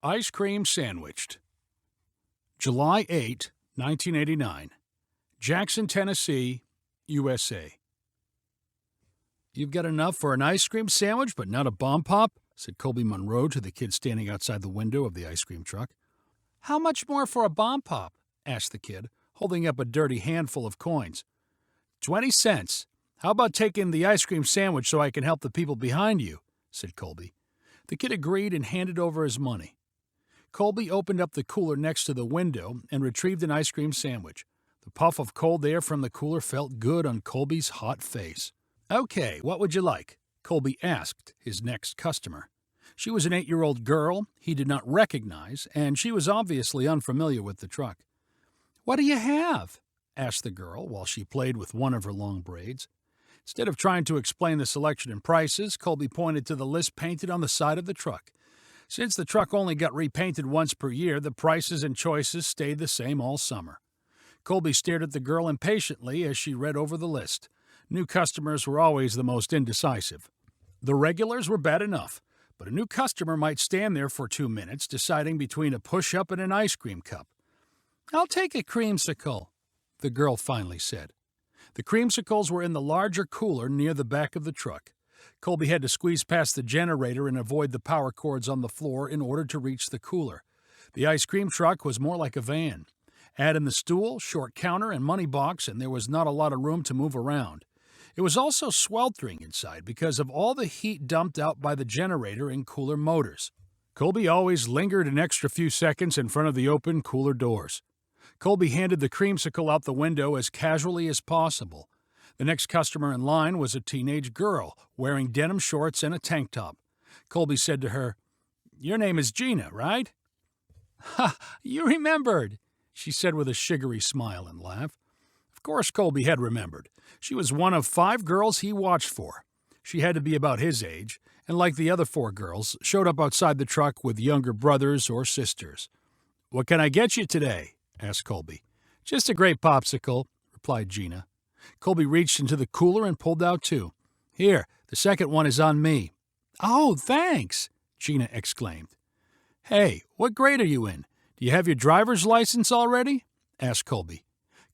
Ice cream sandwiched. July 8, 1989. Jackson, Tennessee, USA. "You've got enough for an ice cream sandwich, but not a bomb pop?" said Colby Monroe to the kid standing outside the window of the ice cream truck. "How much more for a bomb pop?" asked the kid, holding up a dirty handful of coins. 20 cents. How about taking the ice cream sandwich so I can help the people behind you?" said Colby. The kid agreed and handed over his money. Colby opened up the cooler next to the window and retrieved an ice cream sandwich. The puff of cold air from the cooler felt good on Colby's hot face. "Okay, what would you like?" Colby asked his next customer. She was an 8-year-old girl he did not recognize, and she was obviously unfamiliar with the truck. "What do you have?" asked the girl while she played with one of her long braids. Instead of trying to explain the selection and prices, Colby pointed to the list painted on the side of the truck. Since the truck only got repainted once per year, the prices and choices stayed the same all summer. Colby stared at the girl impatiently as she read over the list. New customers were always the most indecisive. The regulars were bad enough, but a new customer might stand there for 2 minutes deciding between a push-up and an ice cream cup. "I'll take a creamsicle," the girl finally said. The creamsicles were in the larger cooler near the back of the truck. Colby had to squeeze past the generator and avoid the power cords on the floor in order to reach the cooler. The ice cream truck was more like a van. Add in the stool, short counter, and money box, and there was not a lot of room to move around. It was also sweltering inside because of all the heat dumped out by the generator and cooler motors. Colby always lingered an extra few seconds in front of the open cooler doors. Colby handed the creamsicle out the window as casually as possible. The next customer in line was a teenage girl wearing denim shorts and a tank top. Colby said to her, "Your name is Gina, right?" "Ha, you remembered," she said with a sugary smile and laugh. Of course Colby had remembered. She was one of 5 girls he watched for. She had to be about his age, and like the other 4 girls, showed up outside the truck with younger brothers or sisters. "What can I get you today?" asked Colby. "Just a grape popsicle," replied Gina. Colby reached into the cooler and pulled out 2. "Here, the second one is on me." "Oh, thanks," Gina exclaimed. "Hey, what grade are you in? Do you have your driver's license already?" asked Colby.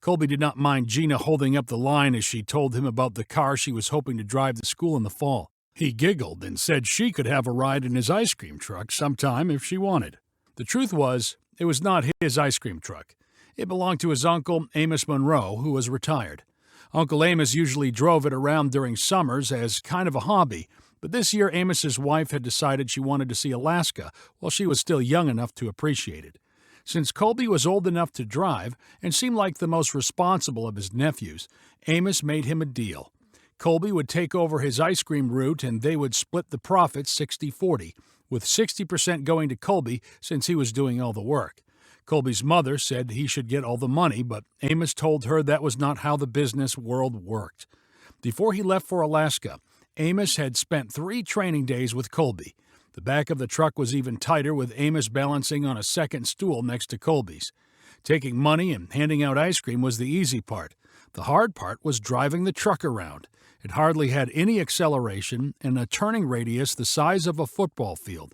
Colby did not mind Gina holding up the line as she told him about the car she was hoping to drive to school in the fall. He giggled and said she could have a ride in his ice cream truck sometime if she wanted. The truth was, it was not his ice cream truck. It belonged to his uncle, Amos Monroe, who was retired. Uncle Amos usually drove it around during summers as kind of a hobby, but this year Amos's wife had decided she wanted to see Alaska while she was still young enough to appreciate it. Since Colby was old enough to drive and seemed like the most responsible of his nephews, Amos made him a deal. Colby would take over his ice cream route and they would split the profits 60-40, with 60% going to Colby since he was doing all the work. Colby's mother said he should get all the money, but Amos told her that was not how the business world worked. Before he left for Alaska, Amos had spent 3 training days with Colby. The back of the truck was even tighter with Amos balancing on a second stool next to Colby's. Taking money and handing out ice cream was the easy part. The hard part was driving the truck around. It hardly had any acceleration and a turning radius the size of a football field.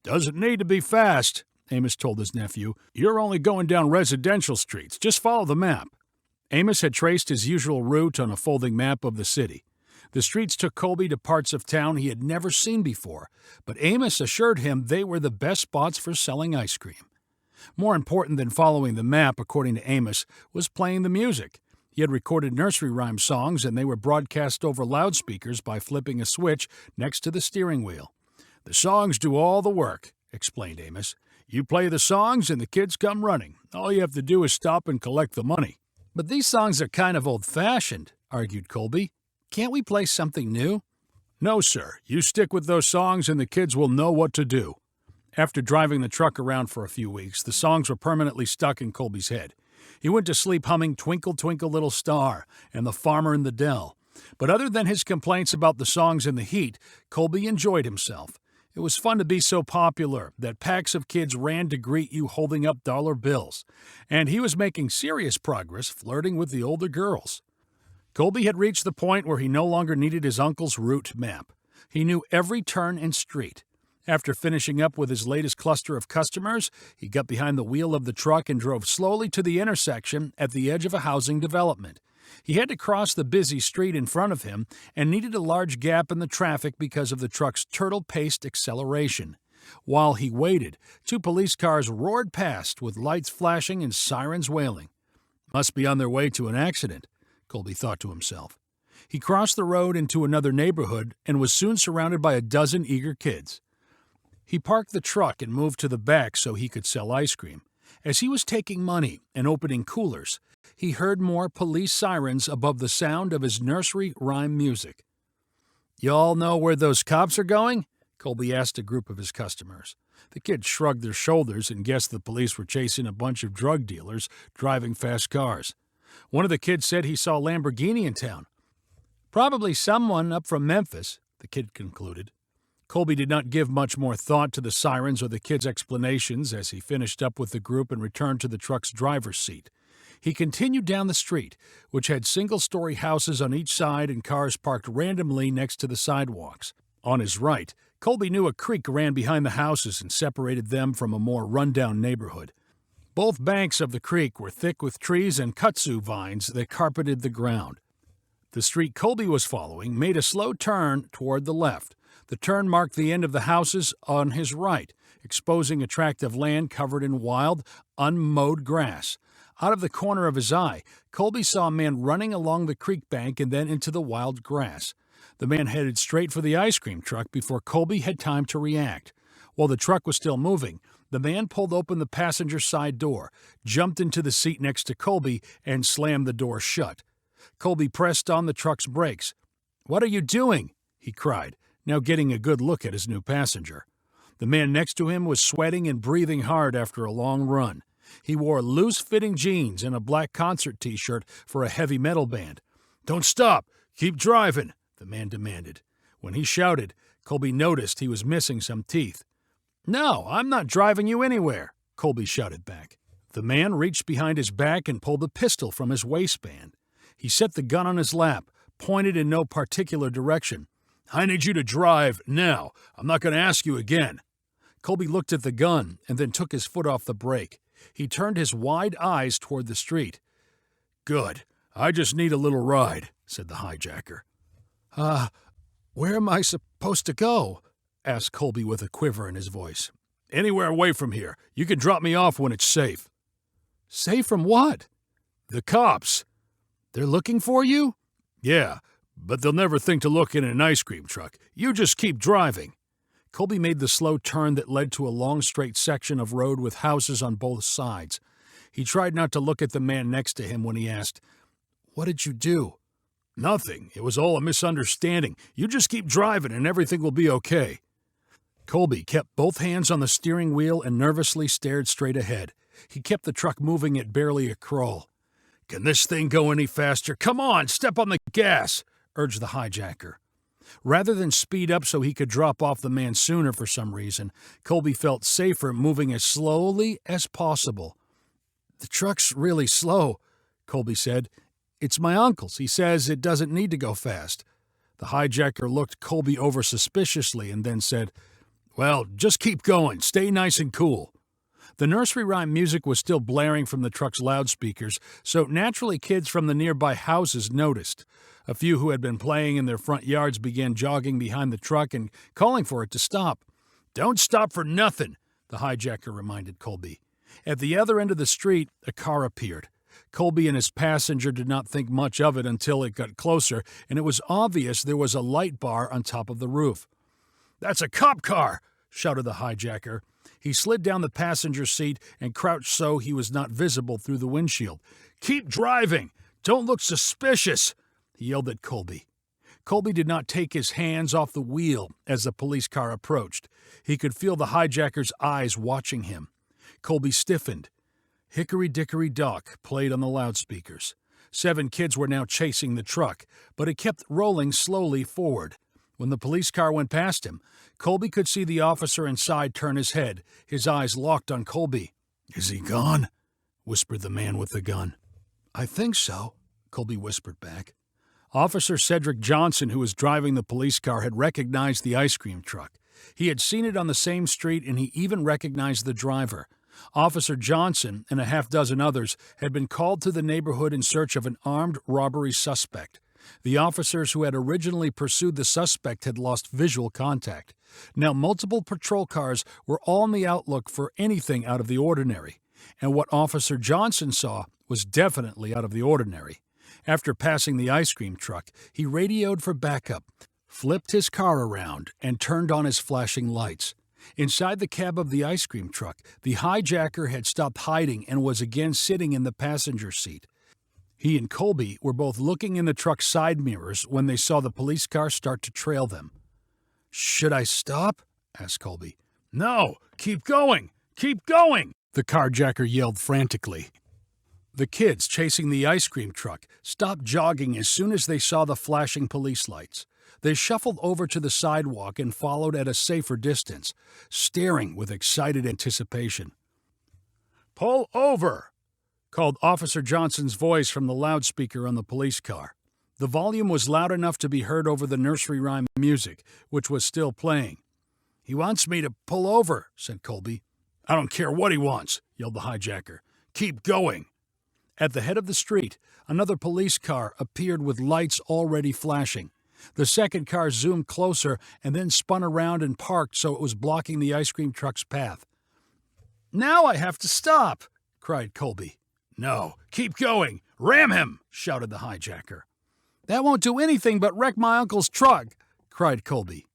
"Doesn't need to be fast," Amos told his nephew. "You're only going down residential streets. Just follow the map." Amos had traced his usual route on a folding map of the city. The streets took Colby to parts of town he had never seen before, but Amos assured him they were the best spots for selling ice cream. More important than following the map, according to Amos, was playing the music. He had recorded nursery rhyme songs, and they were broadcast over loudspeakers by flipping a switch next to the steering wheel. "The songs do all the work," explained Amos. "You play the songs and the kids come running. All you have to do is stop and collect the money." "But these songs are kind of old-fashioned," argued Colby. "Can't we play something new?" "No, sir. You stick with those songs and the kids will know what to do." After driving the truck around for a few weeks, the songs were permanently stuck in Colby's head. He went to sleep humming "Twinkle, Twinkle, Little Star" and "The Farmer in the Dell." But other than his complaints about the songs and the heat, Colby enjoyed himself. It was fun to be so popular that packs of kids ran to greet you holding up dollar bills. And he was making serious progress flirting with the older girls. Colby had reached the point where he no longer needed his uncle's route map. He knew every turn and street. After finishing up with his latest cluster of customers, he got behind the wheel of the truck and drove slowly to the intersection at the edge of a housing development. He had to cross the busy street in front of him and needed a large gap in the traffic because of the truck's turtle-paced acceleration. While he waited, 2 police cars roared past with lights flashing and sirens wailing. Must be on their way to an accident, Colby thought to himself. He crossed the road into another neighborhood and was soon surrounded by a dozen eager kids. He parked the truck and moved to the back so he could sell ice cream. As he was taking money and opening coolers, he heard more police sirens above the sound of his nursery rhyme music. "Y'all know where those cops are going?" Colby asked a group of his customers. The kids shrugged their shoulders and guessed the police were chasing a bunch of drug dealers driving fast cars. One of the kids said he saw a Lamborghini in town. "Probably someone up from Memphis," the kid concluded. Colby did not give much more thought to the sirens or the kids' explanations as he finished up with the group and returned to the truck's driver's seat. He continued down the street, which had single-story houses on each side and cars parked randomly next to the sidewalks. On his right, Colby knew a creek ran behind the houses and separated them from a more run-down neighborhood. Both banks of the creek were thick with trees and kudzu vines that carpeted the ground. The street Colby was following made a slow turn toward the left. The turn marked the end of the houses on his right, exposing a tract of land covered in wild, unmowed grass. Out of the corner of his eye, Colby saw a man running along the creek bank and then into the wild grass. The man headed straight for the ice cream truck before Colby had time to react. While the truck was still moving, the man pulled open the passenger side door, jumped into the seat next to Colby, and slammed the door shut. Colby pressed on the truck's brakes. "What are you doing?" he cried, now getting a good look at his new passenger. The man next to him was sweating and breathing hard after a long run. He wore loose-fitting jeans and a black concert T-shirt for a heavy metal band. "Don't stop! Keep driving!" the man demanded. When he shouted, Colby noticed he was missing some teeth. "No, I'm not driving you anywhere," Colby shouted back. The man reached behind his back and pulled a pistol from his waistband. He set the gun on his lap, pointed in no particular direction. "I need you to drive now. I'm not going to ask you again." Colby looked at the gun and then took his foot off the brake. He turned his wide eyes toward the street. "Good. I just need a little ride," said the hijacker. Where am I supposed to go?" asked Colby with a quiver in his voice. "Anywhere away from here. You can drop me off when it's safe." "Safe from what?" "The cops." "They're looking for you?" "Yeah, but they'll never think to look in an ice cream truck. You just keep driving." Colby made the slow turn that led to a long straight section of road with houses on both sides. He tried not to look at the man next to him when he asked, "What did you do?" "Nothing. It was all a misunderstanding. You just keep driving and everything will be okay." Colby kept both hands on the steering wheel and nervously stared straight ahead. He kept the truck moving at barely a crawl. "Can this thing go any faster? Come on, step on the gas," urged the hijacker. Rather than speed up so he could drop off the man sooner for some reason, Colby felt safer moving as slowly as possible. "The truck's really slow," Colby said. "It's my uncle's. He says it doesn't need to go fast." The hijacker looked Colby over suspiciously and then said, "Well, just keep going. Stay nice and cool." The nursery rhyme music was still blaring from the truck's loudspeakers, so naturally kids from the nearby houses noticed. A few who had been playing in their front yards began jogging behind the truck and calling for it to stop. "Don't stop for nothing," the hijacker reminded Colby. At the other end of the street, a car appeared. Colby and his passenger did not think much of it until it got closer, and it was obvious there was a light bar on top of the roof. "That's a cop car!" shouted the hijacker. He slid down the passenger seat and crouched so he was not visible through the windshield. "Keep driving! Don't look suspicious!" he yelled at Colby. Colby did not take his hands off the wheel as the police car approached. He could feel the hijacker's eyes watching him. Colby stiffened. "Hickory Dickory Dock" played on the loudspeakers. 7 kids were now chasing the truck, but it kept rolling slowly forward. When the police car went past him, Colby could see the officer inside turn his head, his eyes locked on Colby. "Is he gone?" whispered the man with the gun. "I think so," Colby whispered back. Officer Cedric Johnson, who was driving the police car, had recognized the ice cream truck. He had seen it on the same street, and he even recognized the driver. Officer Johnson and a half-dozen others had been called to the neighborhood in search of an armed robbery suspect. The officers who had originally pursued the suspect had lost visual contact. Now multiple patrol cars were all on the outlook for anything out of the ordinary, and what Officer Johnson saw was definitely out of the ordinary. After passing the ice cream truck, he radioed for backup, flipped his car around, and turned on his flashing lights. Inside the cab of the ice cream truck, the hijacker had stopped hiding and was again sitting in the passenger seat. He and Colby were both looking in the truck's side mirrors when they saw the police car start to trail them. "Should I stop?" asked Colby. "No, keep going! Keep going!" the carjacker yelled frantically. The kids chasing the ice cream truck stopped jogging as soon as they saw the flashing police lights. They shuffled over to the sidewalk and followed at a safer distance, staring with excited anticipation. "Pull over!" called Officer Johnson's voice from the loudspeaker on the police car. The volume was loud enough to be heard over the nursery rhyme music, which was still playing. "He wants me to pull over," said Colby. "I don't care what he wants," yelled the hijacker. "Keep going." At the head of the street, another police car appeared with lights already flashing. The second car zoomed closer and then spun around and parked so it was blocking the ice cream truck's path. "Now I have to stop!" cried Colby. "No, keep going! Ram him!" shouted the hijacker. "That won't do anything but wreck my uncle's truck!" cried Colby.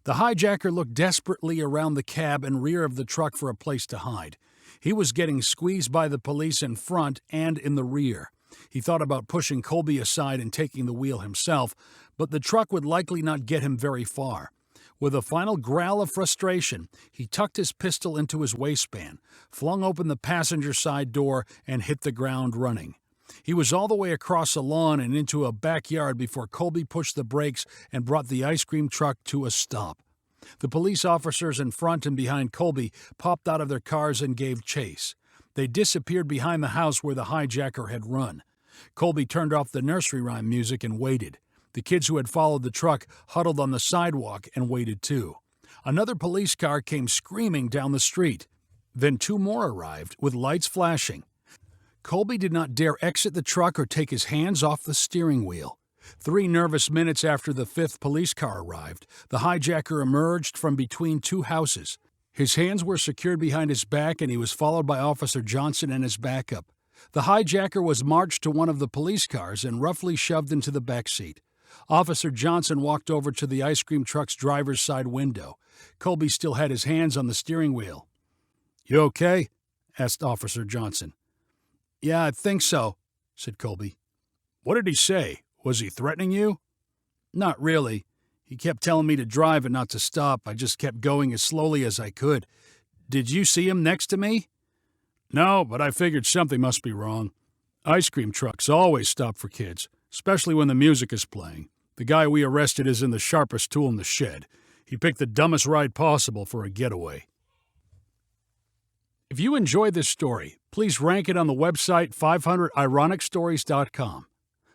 The hijacker looked desperately around the cab and rear of the truck for a place to hide. He was getting squeezed by the police in front and in the rear. He thought about pushing Colby aside and taking the wheel himself, but the truck would likely not get him very far. With a final growl of frustration, he tucked his pistol into his waistband, flung open the passenger side door, and hit the ground running. He was all the way across a lawn and into a backyard before Colby pushed the brakes and brought the ice cream truck to a stop. The police officers in front and behind Colby popped out of their cars and gave chase. They disappeared behind the house where the hijacker had run. Colby turned off the nursery rhyme music and waited. The kids who had followed the truck huddled on the sidewalk and waited too. Another police car came screaming down the street. Then two more arrived, with lights flashing. Colby did not dare exit the truck or take his hands off the steering wheel. 3 nervous minutes after the 5th police car arrived, the hijacker emerged from between two houses. His hands were secured behind his back, and he was followed by Officer Johnson and his backup. The hijacker was marched to one of the police cars and roughly shoved into the back seat. Officer Johnson walked over to the ice cream truck's driver's side window. Colby still had his hands on the steering wheel. "You okay?" asked Officer Johnson. "Yeah, I think so," said Colby. "What did he say? Was he threatening you?" "Not really. He kept telling me to drive and not to stop. I just kept going as slowly as I could. Did you see him next to me?" "No, but I figured something must be wrong. Ice cream trucks always stop for kids, especially when the music is playing. The guy we arrested is in the sharpest tool in the shed. He picked the dumbest ride possible for a getaway." If you enjoyed this story, please rank it on the website 500ironicstories.com.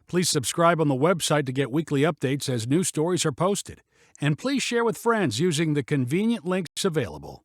Please subscribe on the website to get weekly updates as new stories are posted. And please share with friends using the convenient links available.